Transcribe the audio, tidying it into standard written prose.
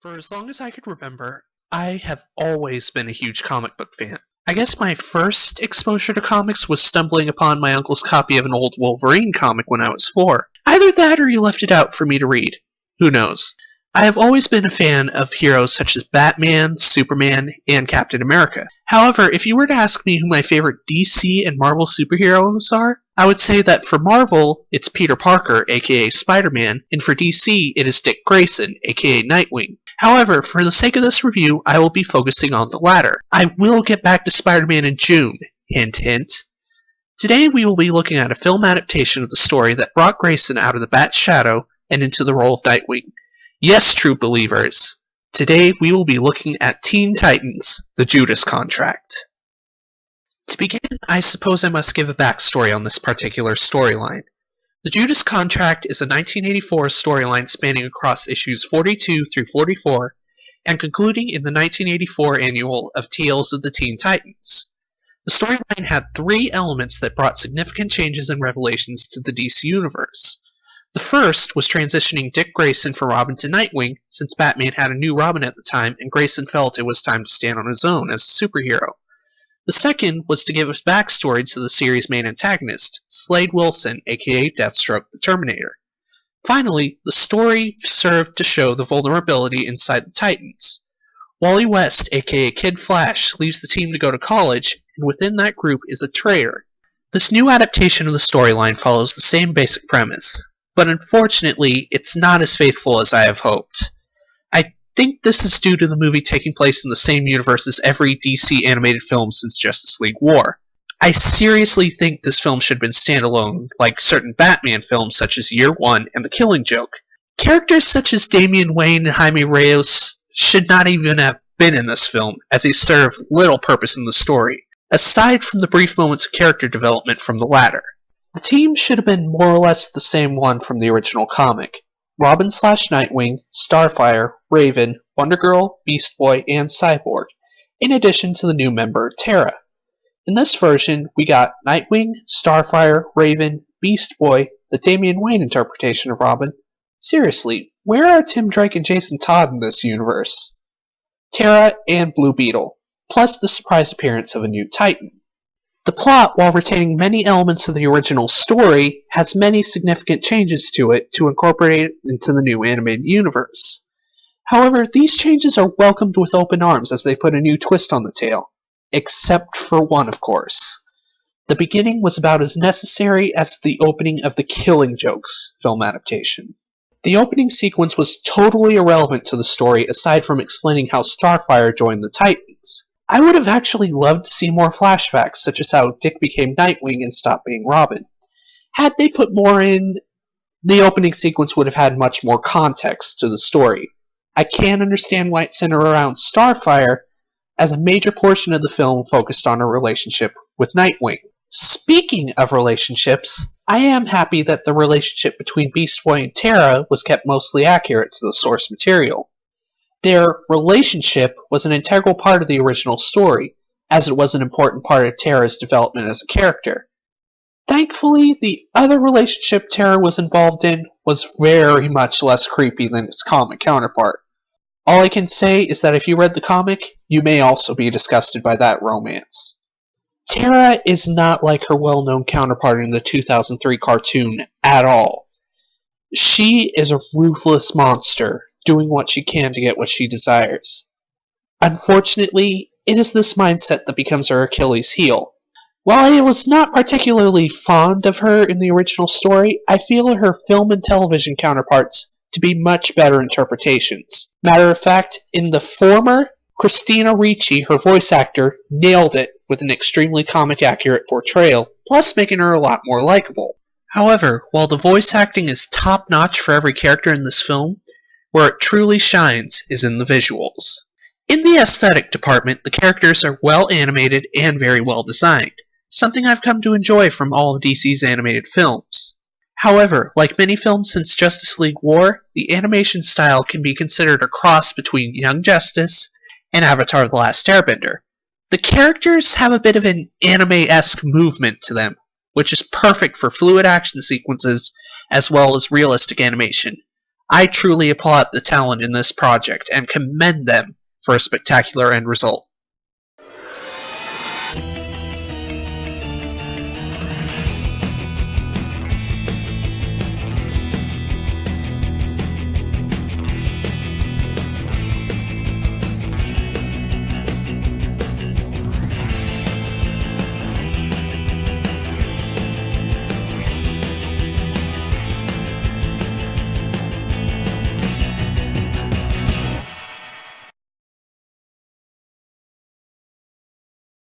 For as long as I could remember, I have always been a huge comic book fan. I guess my first exposure to comics was stumbling upon my uncle's copy of an old Wolverine comic when I was 4. Either that or he left it out for me to read. Who knows? I have always been a fan of heroes such as Batman, Superman, and Captain America. However, if you were to ask me who my favorite DC and Marvel superheroes are, I would say that for Marvel, it's Peter Parker, aka Spider-Man, and for DC, it is Dick Grayson, aka Nightwing. However, for the sake of this review, I will be focusing on the latter. I will get back to Spider-Man in June. Hint, hint. Today we will be looking at a film adaptation of the story that brought Grayson out of the Bat's shadow and into the role of Nightwing. Yes, true believers. Today we will be looking at Teen Titans, the Judas Contract. To begin, I suppose I must give a backstory on this particular storyline. The Judas Contract is a 1984 storyline spanning across issues 42 through 44 and concluding in the 1984 annual of Tales of the Teen Titans. The storyline had 3 elements that brought significant changes and revelations to the DC Universe. The first was transitioning Dick Grayson from Robin to Nightwing, since Batman had a new Robin at the time and Grayson felt it was time to stand on his own as a superhero. The second was to give us backstory to the series' main antagonist, Slade Wilson, aka Deathstroke the Terminator. Finally, the story served to show the vulnerability inside the Titans. Wally West, aka Kid Flash, leaves the team to go to college, and within that group is a traitor. This new adaptation of the storyline follows the same basic premise, but unfortunately, it's not as faithful as I have hoped. I think this is due to the movie taking place in the same universe as every DC animated film since Justice League War. I seriously think this film should have been standalone, like certain Batman films such as Year One and The Killing Joke. Characters such as Damian Wayne and Jaime Reyes should not even have been in this film, as they serve little purpose in the story, aside from the brief moments of character development from the latter. The team should have been more or less the same one from the original comic. Robin/Nightwing, Starfire, Raven, Wonder Girl, Beast Boy, and Cyborg, in addition to the new member, Tara. In this version, we got Nightwing, Starfire, Raven, Beast Boy, the Damian Wayne interpretation of Robin. Seriously, where are Tim Drake and Jason Todd in this universe? Tara and Blue Beetle, plus the surprise appearance of a new Titan. The plot, while retaining many elements of the original story, has many significant changes to it to incorporate it into the new animated universe. However, these changes are welcomed with open arms as they put a new twist on the tale. Except for one, of course. The beginning was about as necessary as the opening of The Killing Joke's film adaptation. The opening sequence was totally irrelevant to the story aside from explaining how Starfire joined the Titans. I would have actually loved to see more flashbacks, such as how Dick became Nightwing and stopped being Robin. Had they put more in, the opening sequence would have had much more context to the story. I can understand why it's centered around Starfire, as a major portion of the film focused on her relationship with Nightwing. Speaking of relationships, I am happy that the relationship between Beast Boy and Tara was kept mostly accurate to the source material. Their relationship was an integral part of the original story, as it was an important part of Tara's development as a character. Thankfully, the other relationship Tara was involved in was very much less creepy than its comic counterpart. All I can say is that if you read the comic, you may also be disgusted by that romance. Tara is not like her well-known counterpart in the 2003 cartoon at all. She is a ruthless monster, doing what she can to get what she desires. Unfortunately, it is this mindset that becomes her Achilles heel. While I was not particularly fond of her in the original story, I feel her film and television counterparts to be much better interpretations. Matter of fact, in the former, Christina Ricci, her voice actor, nailed it with an extremely comic-accurate portrayal, plus making her a lot more likable. However, while the voice acting is top-notch for every character in this film, where it truly shines is in the visuals. In the aesthetic department, the characters are well animated and very well designed, something I've come to enjoy from all of DC's animated films. However, like many films since Justice League War, the animation style can be considered a cross between Young Justice and Avatar: The Last Airbender. The characters have a bit of an anime-esque movement to them, which is perfect for fluid action sequences as well as realistic animation. I truly applaud the talent in this project and commend them for a spectacular end result.